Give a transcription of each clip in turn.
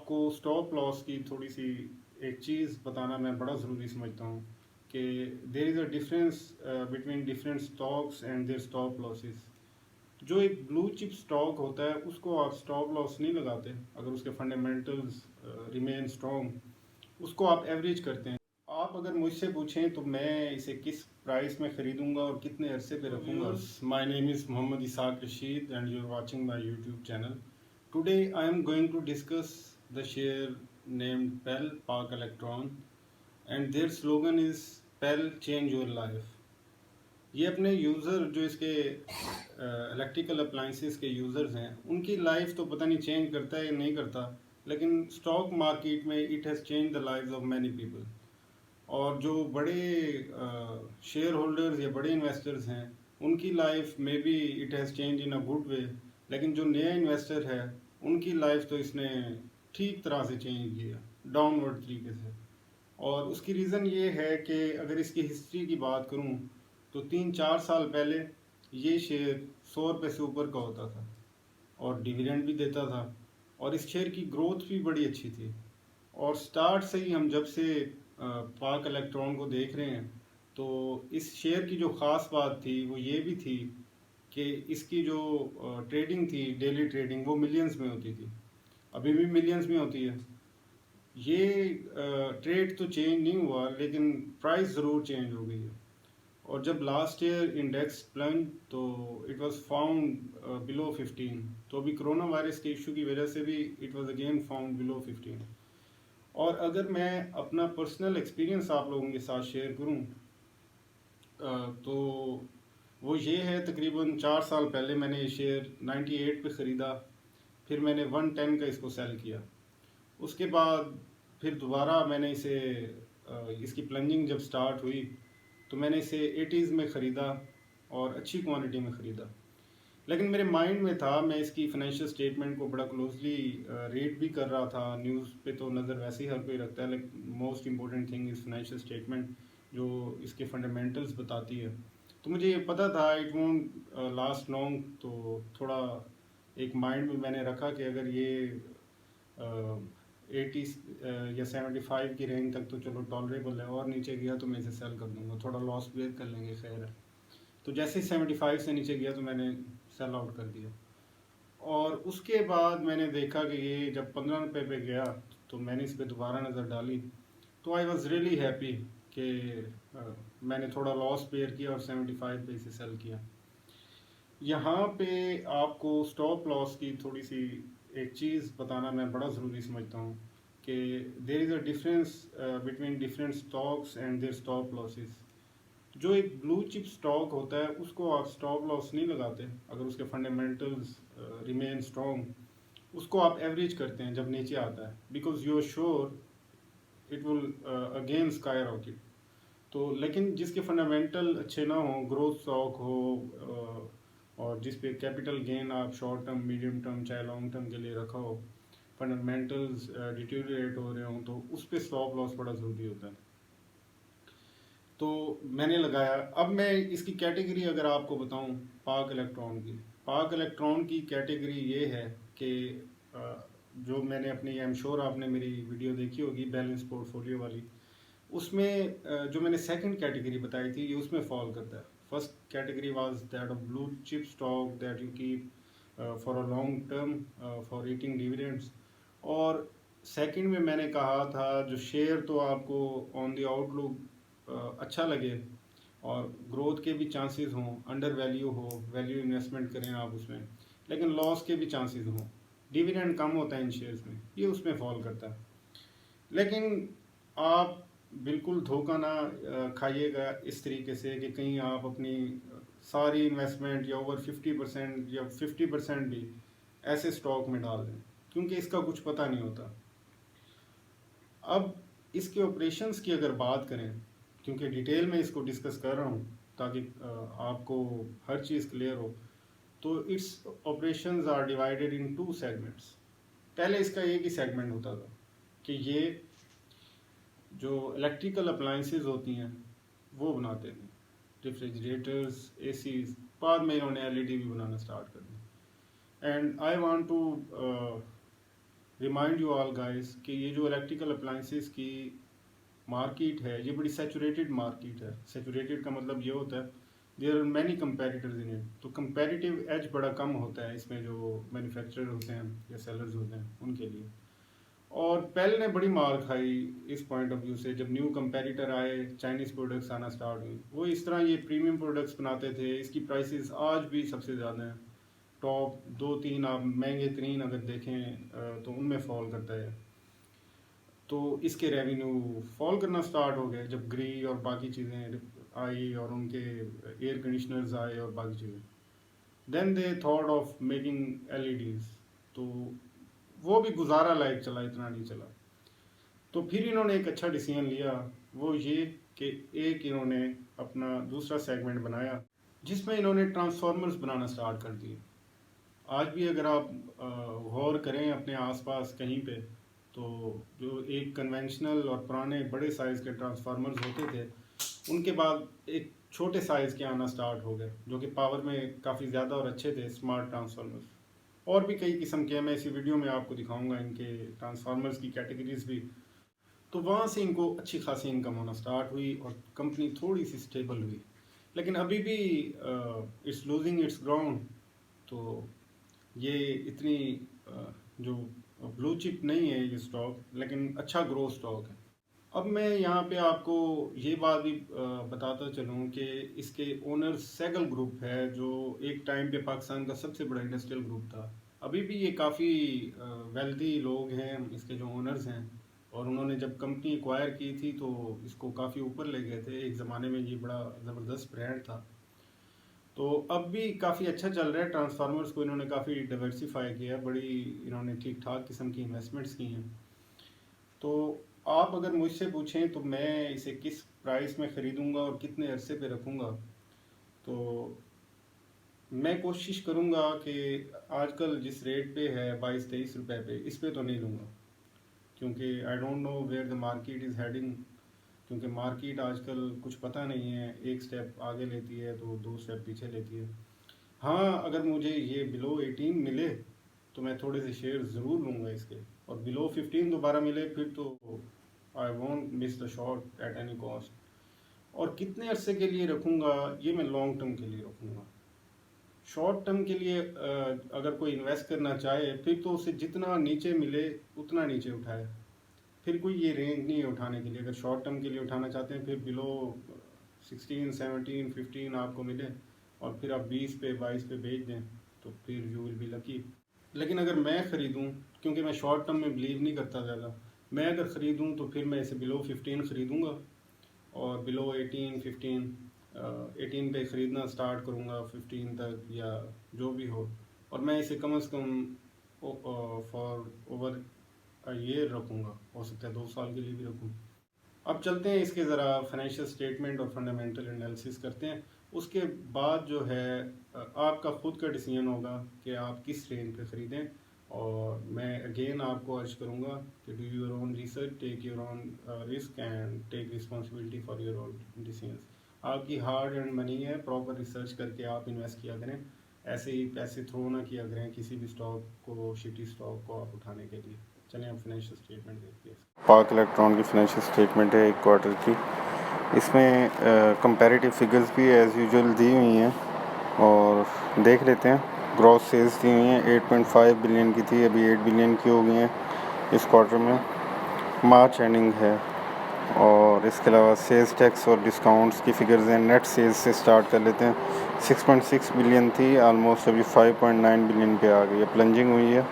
आपको stop loss की थोड़ी सी एक चीज़ बताना मैं बड़ा ज़रूरी समझता हूँ कि there is a difference between different stocks and their stop losses. जो एक ब्लू चिप स्टॉक होता है उसको आप स्टॉप लॉस नहीं लगाते अगर उसके फंडामेंटल्स रिमेन स्ट्रॉन्ग, उसको आप एवरेज करते हैं। आप अगर मुझसे पूछें तो मैं इसे किस प्राइस में ख़रीदूंगा और कितने अरसे पे रखूंगा। My name is Mohammad Ishaq Rashid and you are watching my YouTube channel. Today I am going to discuss the share named PEL Pak Elektron and their slogan is PEL change your life. ये अपने यूज़र जो इसके इलेक्ट्रिकल अप्लाइंसेस के यूज़र्स हैं उनकी लाइफ तो पता नहीं चेंज करता है या नहीं करता, लेकिन स्टॉक मार्केट में it has change the lives of many people. और जो बड़े शेयर होल्डर्स या बड़े इन्वेस्टर्स हैं उनकी लाइफ में B it has change in a good way, लेकिन जो नया इन्वेस्टर है उनकी लाइफ तो इसने ठीक तरह से चेंज किया, डाउनवर्ड तरीके से। और उसकी रीज़न ये है कि अगर इसकी हिस्ट्री की बात करूं तो 3-4 साल पहले ये शेयर 100 रुपये से ऊपर का होता था और डिविडेंड भी देता था और इस शेयर की ग्रोथ भी बड़ी अच्छी थी। और स्टार्ट से ही हम जब से पाक इलेक्ट्रॉन को देख रहे हैं तो इस शेयर की जो ख़ास बात थी वो ये भी थी कि इसकी जो ट्रेडिंग थी, डेली ट्रेडिंग, वो मिलियंस में होती थी, अभी भी मिलियंस में होती है। ये ट्रेड तो चेंज नहीं हुआ लेकिन प्राइस ज़रूर चेंज हो गई है। और जब लास्ट ईयर इंडेक्स प्लंज तो इट वाज फाउंड बिलो 15, तो अभी कोरोना वायरस के इशू की वजह से भी it was again found below 15। और अगर मैं अपना पर्सनल एक्सपीरियंस आप लोगों के साथ शेयर करूं तो वो ये है, तकरीबन 4 साल पहले मैंने ये शेयर 98 पे ख़रीदा, फिर मैंने 110 का इसको सेल किया। उसके बाद फिर दोबारा मैंने इसे इसकी प्लंजिंग जब स्टार्ट हुई तो मैंने इसे 80s में ख़रीदा और अच्छी क्वांटिटी में ख़रीदा। लेकिन मेरे माइंड में था, मैं इसकी फाइनेंशियल स्टेटमेंट को बड़ा क्लोजली रीड भी कर रहा था, न्यूज़ पे तो नज़र वैसे ही हर कोई रखता है, लेकिन most important thing is financial statement जो इसके फंडामेंटल्स बताती है। तो मुझे ये पता था इट वोंट लास्ट लॉन्ग, तो थोड़ा एक माइंड में मैंने रखा कि अगर ये 80 या 75 की रेंज तक तो चलो टॉलरेबल है, और नीचे गया तो मैं इसे सेल कर दूंगा, थोड़ा लॉस बेयर कर लेंगे, खैर है। तो जैसे ही 75 से नीचे गया तो मैंने सेल आउट कर दिया। और उसके बाद मैंने देखा कि ये जब 15 रुपये पे गया तो मैंने इस पर दोबारा नज़र डाली, तो आई वॉज़ रियली हैप्पी कि मैंने थोड़ा लॉस बेयर किया और 75 पे इसे सेल किया। यहाँ पे आपको स्टॉप लॉस की थोड़ी सी एक चीज़ बताना मैं बड़ा ज़रूरी समझता हूँ कि there is a difference between different stocks and their stop losses. जो एक ब्लू चिप स्टॉक होता है उसको आप स्टॉप लॉस नहीं लगाते अगर उसके फंडामेंटल्स रिमेन स्ट्रॉन्ग, उसको आप एवरेज करते हैं जब नीचे आता है, because you are sure it will again skyrocket. तो लेकिन जिसके फंडामेंटल अच्छे ना हो, ग्रोथ स्टॉक हो, और जिस पे कैपिटल गेन आप शॉर्ट टर्म, मीडियम टर्म, चाहे लॉन्ग टर्म के लिए रखा हो, फंडामेंटल्स डिटीरिएट हो रहे हों, तो उस पर स्टॉप लॉस बड़ा ज़रूरी होता है। तो मैंने लगाया। अब मैं इसकी कैटेगरी अगर आपको बताऊं, पाक इलेक्ट्रॉन की, पाक इलेक्ट्रॉन की कैटेगरी ये है कि जो मैंने अपनी, आई एम श्योर आपने मेरी वीडियो देखी होगी बैलेंस पोर्टफोलियो वाली, उसमें जो मैंने सेकंड कैटेगरी बताई थी ये उसमें फॉल करता है। First category was that of blue chip stock that you keep for a long term for eating dividends. और सेकंड में मैंने कहा था जो शेयर तो आपको ऑन द आउटलुक अच्छा लगे और ग्रोथ के भी चांसेस हों, अंडर वैल्यू हो, वैल्यू इन्वेस्टमेंट करें आप उसमें, लेकिन लॉस के भी चांसेस हों, डिविडेंड कम होता है इन शेयर्स में, ये उसमें फॉल करता है। लेकिन आप बिल्कुल धोखा ना खाइएगा इस तरीके से कि कहीं आप अपनी सारी इन्वेस्टमेंट या ओवर 50% या 50% भी ऐसे स्टॉक में डाल दें, क्योंकि इसका कुछ पता नहीं होता। अब इसके ऑपरेशंस की अगर बात करें, क्योंकि डिटेल में इसको डिस्कस कर रहा हूँ ताकि आपको हर चीज़ क्लियर हो, तो its operations are divided in 2 segments. पहले इसका एक ही सेगमेंट होता था कि ये जो इलेक्ट्रिकल अप्लाइंसेस होती हैं वो बनाते थे, रेफ्रिजरेटर्स, एसीज, बाद में इन्होंने एलईडी भी बनाना स्टार्ट कर दी। And I want to remind you all guys कि ये जो इलेक्ट्रिकल अप्लाइंसेस की मार्केट है ये बड़ी सैचुरेटेड मार्केट है। सैचुरेटेड का मतलब ये होता है there are many competitors in it, तो कंपेटिटिव एज बड़ा कम होता है इसमें जो मैन्युफैक्चरर होते हैं या सेलर्स होते हैं उनके लिए। और पेल ने बड़ी मार खाई इस पॉइंट ऑफ व्यू से जब न्यू कंपेटिटर आए, चाइनीज़ प्रोडक्ट्स आना स्टार्ट हुई। वो इस तरह ये प्रीमियम प्रोडक्ट्स बनाते थे, इसकी प्राइसेस आज भी सबसे ज़्यादा हैं। टॉप दो तीन आप महंगे तरीन अगर देखें तो उनमें फॉल करता है। तो इसके रेवेन्यू फॉल करना स्टार्ट हो गए जब ग्री और बाकी चीज़ें आई और उनके एयर कंडीशनर्स आए और बाकी चीज़ें। Then they thought of making LEDs, तो वो भी गुजारा लायक चला, इतना नहीं चला। तो फिर इन्होंने एक अच्छा डिसीजन लिया, वो ये कि एक इन्होंने अपना दूसरा सेगमेंट बनाया जिसमें इन्होंने ट्रांसफार्मर्स बनाना स्टार्ट कर दिए। आज भी अगर आप गौर करें अपने आसपास कहीं पे, तो जो एक कन्वेंशनल और पुराने बड़े साइज़ के ट्रांसफार्मर्स होते थे उनके बाद एक छोटे साइज़ के आना स्टार्ट हो गए जो कि पावर में काफ़ी ज़्यादा और अच्छे थे, स्मार्ट ट्रांसफार्मर्स। और भी कई किस्म के, मैं इसी वीडियो में आपको दिखाऊंगा इनके ट्रांसफार्मर्स की कैटेगरीज भी। तो वहाँ से इनको अच्छी खासी इनकम होना स्टार्ट हुई और कंपनी थोड़ी सी स्टेबल हुई, लेकिन अभी भी इट्स लूजिंग इट्स ग्राउंड। तो ये इतनी जो ब्लू चिप नहीं है ये स्टॉक, लेकिन अच्छा ग्रो स्टॉक है। अब मैं यहाँ पे आपको ये बात भी बताता चलूँ कि इसके ओनर सैगल ग्रुप है जो एक टाइम पे पाकिस्तान का सबसे बड़ा इंडस्ट्रियल ग्रुप था। अभी भी ये काफ़ी वेल्दी लोग हैं इसके जो ओनर्स हैं, और उन्होंने जब कंपनी एक्वायर की थी तो इसको काफ़ी ऊपर ले गए थे। एक ज़माने में ये बड़ा ज़बरदस्त ब्रांड था। तो अब भी काफ़ी अच्छा चल रहा है। ट्रांसफार्मर्स को इन्होंने काफ़ी डाइवर्सिफाई किया है, बड़ी इन्होंने ठीक ठाक किस्म की इन्वेस्टमेंट्स की हैं। तो आप अगर मुझसे पूछें तो मैं इसे किस प्राइस में ख़रीदूंगा और कितने अरसे पे रखूंगा, तो मैं कोशिश करूंगा कि आजकल जिस रेट पे है 22-23 रुपए पे, इस पे तो नहीं लूँगा, क्योंकि I don't know where the market is heading. क्योंकि मार्केट आजकल कुछ पता नहीं है, एक स्टेप आगे लेती है तो दो स्टेप पीछे लेती है। हाँ, अगर मुझे ये बिलो 18 मिले तो मैं थोड़े से शेयर ज़रूर लूँगा इसके, और बिलो 15 दोबारा मिले फिर तो I want miss the shot at any cost. और कितने अरसे के लिए रखूँगा, ये मैं लॉन्ग टर्म के लिए रखूँगा। शॉर्ट टर्म के लिए अगर कोई इन्वेस्ट करना चाहे फिर तो उसे जितना नीचे मिले उतना नीचे उठाए, फिर कोई ये रेंज नहीं है उठाने के लिए। अगर शॉर्ट टर्म के लिए उठाना चाहते हैं फिर बिलो 16, 17, 15 आपको मिले और फिर आप 20 पे 22 पे बेच दें तो फिर यू विल बी लकी। लेकिन अगर मैं ख़रीदूँ, क्योंकि मैं शॉर्ट टर्म में बिलीव नहीं करता ज़्यादा, मैं अगर ख़रीदूँ तो फिर मैं इसे बिलो 15 ख़रीदूँगा और बिलो 18, 15, 18 पे ख़रीदना स्टार्ट करूँगा 15 तक या जो भी हो, और मैं इसे कम से कम फॉर ओवर ये रखूँगा, हो सकता है 2 साल के लिए भी रखूँ। अब चलते हैं इसके ज़रा फाइनेंशियल स्टेटमेंट और फंडामेंटल एनालिसिस करते हैं। उसके बाद जो है आपका ख़ुद का डिसीजन होगा कि आप किस रेंज पे ख़रीदें। और मैं अगेन आपको अर्ज करूँगा कि do your own research, take your own risk and take responsibility for your own decisions. आपकी हार्ड एंड मनी है, प्रॉपर रिसर्च करके आप इन्वेस्ट किया करें, ऐसे ही पैसे थ्रो ना किया करें किसी भी स्टॉक को, शिटी स्टॉक को आप उठाने के लिए। चलें हम फाइनेंशियल स्टेटमेंट देखते हैं। पाक इलेक्ट्रॉन की फाइनेंशियल स्टेटमेंट है एक क्वार्टर की। इसमें कंपैरेटिव फिगर्स भी एज़ यूजुअल दी हुई हैं और देख लेते हैं। ग्रॉस सेल्स दी हुई हैं, 8.5 बिलियन की थी, अभी 8 बिलियन की हो गई हैं इस क्वार्टर में। मार्च एंडिंग है। और इसके अलावा सेल्स टैक्स और डिस्काउंट्स की फिगर्स हैं। नेट सेल्स से स्टार्ट कर लेते हैं। 6.6 बिलियन थी, आलमोस्ट अभी 5.9 बिलियन पे आ गई है, प्लंजिंग हुई है।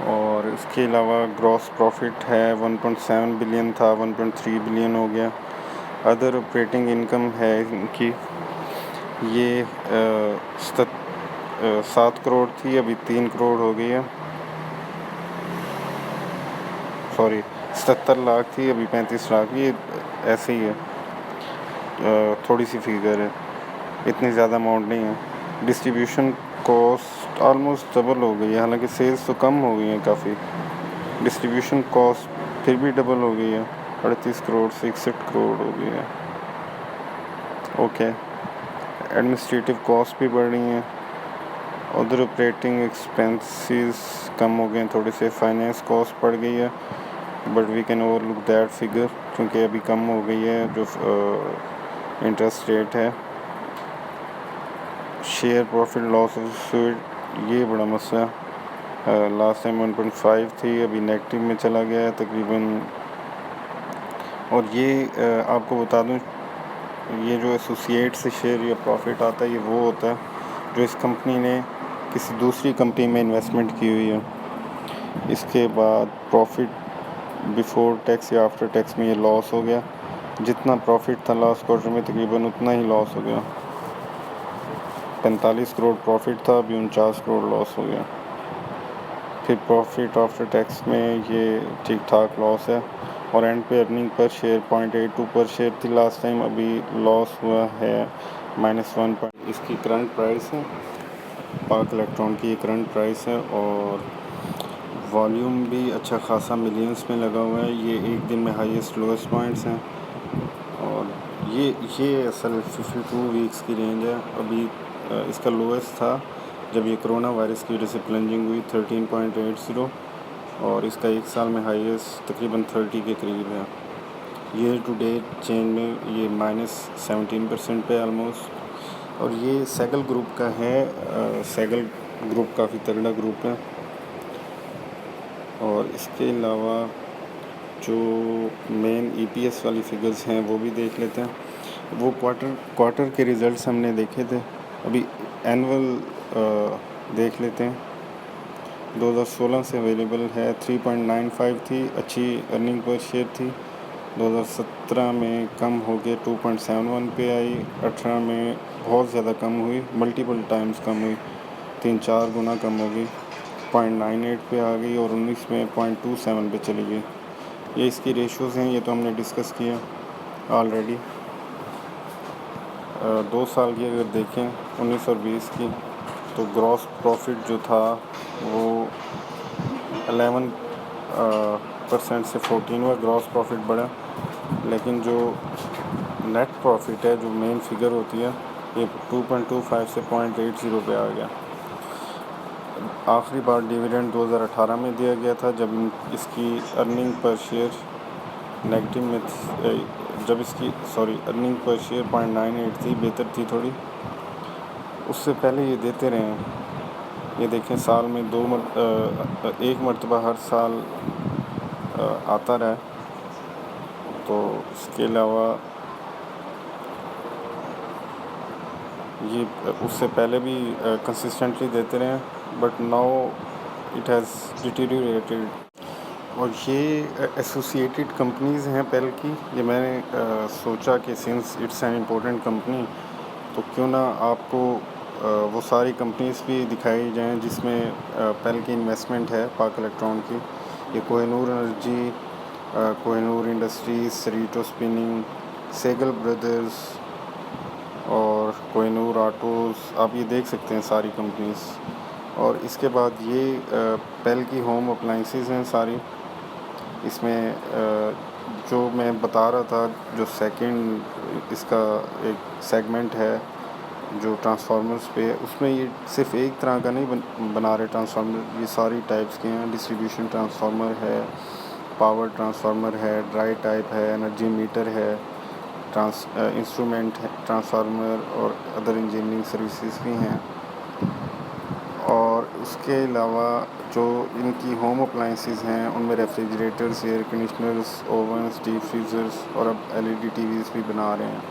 और इसके अलावा ग्रॉस प्रॉफिट है 1.7 बिलियन था, 1.3 बिलियन हो गया। अदर ऑपरेटिंग इनकम है इनकी, ये 7 करोड़ थी, अभी 3 करोड़ हो गई है। सॉरी, 77 लाख थी, अभी 35 लाख। ये ऐसे ही है, थोड़ी सी फिगर है, इतनी ज़्यादा अमाउंट नहीं है। डिस्ट्रीब्यूशन कॉस्ट ऑलमोस्ट डबल हो गई है, हालांकि सेल्स तो कम हो गई हैं काफ़ी। डिस्ट्रीब्यूशन कॉस्ट फिर भी डबल हो गई है, 38 करोड़ से 61 करोड़ हो गई है। ओके, एडमिनिस्ट्रेटिव कॉस्ट भी बढ़ रही हैं। उधर ऑपरेटिंग एक्सपेंसेस कम हो गए हैं थोड़े से, फाइनेंस कॉस्ट बढ़ गई है, but we can overlook that figure क्योंकि अभी कम हो गई है जो इंटरेस्ट रेट है। शेयर प्रॉफिट लॉस ये बड़ा मसला है, लास्ट टाइम 1.5 थी, अभी नेगेटिव में चला गया है तकरीबन। और ये आपको बता दूं, ये जो एसोसिएट से शेयर या प्रॉफिट आता है, ये वो होता है जो इस कंपनी ने किसी दूसरी कंपनी में इन्वेस्टमेंट की हुई है, इसके बाद प्रॉफिट बिफोर टैक्स या आफ्टर टैक्स में ये लॉस हो गया, जितना प्रॉफिट था लास्ट क्वार्टर में तकरीबन उतना ही लॉस हो गया। 45 करोड़ प्रॉफिट था, अभी 49 करोड़ लॉस हो गया। फिर प्रॉफिट आफ्टर टैक्स में ये ठीक ठाक लॉस है, और एंड पे अर्निंग पर शेयर 0.82 पर शेयर थी लास्ट टाइम, अभी लॉस हुआ है -1। इसकी करंट प्राइस है, पाक इलेक्ट्रॉन की करंट प्राइस है, और वॉल्यूम भी अच्छा खासा मिलियंस में लगा हुआ है। ये एक दिन में हाईएस्ट लोएस्ट पॉइंट्स हैं, और ये असल 52 वीक्स की रेंज है। अभी इसका लोएस्ट था जब ये कोरोना वायरस की वजह से प्लंजिंग हुई 13.80, और इसका एक साल में हाईएस्ट तकरीबन 30 के करीब है। ईयर टू डेट चेंज में ये -17% पे ऑलमोस्ट। और ये सैगल ग्रुप का है, सैगल ग्रुप काफ़ी तगड़ा ग्रुप है। और इसके अलावा जो मेन ईपीएस वाली फिगर्स हैं वो भी देख लेते हैं। वो क्वार्टर के रिज़ल्ट्स हमने देखे थे, अभी एनुअल देख लेते हैं। 2016 से अवेलेबल है, 3.95 थी, अच्छी अर्निंग पर शेयर थी। 2017 में कम हो गए 2.71 पे आई, 18 में बहुत ज़्यादा कम हुई, मल्टीपल टाइम्स कम हुई, 3-4 गुना कम हो गई, 0.98 पे आ गई, और 19 में 0.27 पे चली गई। ये इसकी रेशोज़ हैं, ये तो हमने डिस्कस किया ऑलरेडी। 2 साल की अगर देखें 19 और 20 की, तो ग्रॉस प्रॉफिट जो था वो 11% से 14 हुआ, ग्रॉस प्रॉफिट बढ़ा, लेकिन जो नेट प्रॉफिट है, जो मेन फिगर होती है, ये 2.25 से 0.80 पे आ गया। आखिरी बार डिविडेंड 2018 में दिया गया था, जब इसकी अर्निंग पर शेयर नेगेटिव में जब इसकी अर्निंग पर शेयर 0.98 थी, बेहतर थी थोड़ी। उससे पहले ये देते रहे हैं, ये देखें साल में एक मरतबा हर साल आता रहा। तो इसके अलावा ये उससे पहले भी कंसिस्टेंटली देते रहे, but now it has deteriorated. और ये एसोसिएटेड कंपनीज़ हैं पेल की। ये मैंने सोचा कि since it's an important company, तो क्यों ना आपको वो सारी कंपनीज़ भी दिखाई जाएं जिसमें पेल की इन्वेस्टमेंट है, पाक इलेक्ट्रॉन की। ये Kohinoor energy, Kohinoor industries, Saritow spinning, Saigol brothers और कोहिनूर ऑटोज़, आप ये देख सकते हैं सारी कंपनीज़। और इसके बाद ये पेल की होम अप्लाइंसेस हैं सारी। इसमें जो मैं बता रहा था, जो सेकंड इसका एक सेगमेंट है जो ट्रांसफार्मर्स पे है, उसमें ये सिर्फ एक तरह का नहीं बना रहे ट्रांसफार्मर, ये सारी टाइप्स के हैं। डिस्ट्रीब्यूशन ट्रांसफार्मर है, पावर ट्रांसफार्मर है, ड्राई टाइप है, एनर्जी मीटर है, इंस्ट्रूमेंट है, ट्रांसफार्मर और अदर इंजीनियरिंग सर्विसेज भी हैं। और उसके अलावा जो इनकी होम अप्लाइंसेस हैं, उनमें refrigerators, air conditioners, ovens, deep freezers, और अब एलईडी टीवीज़ भी बना रहे हैं।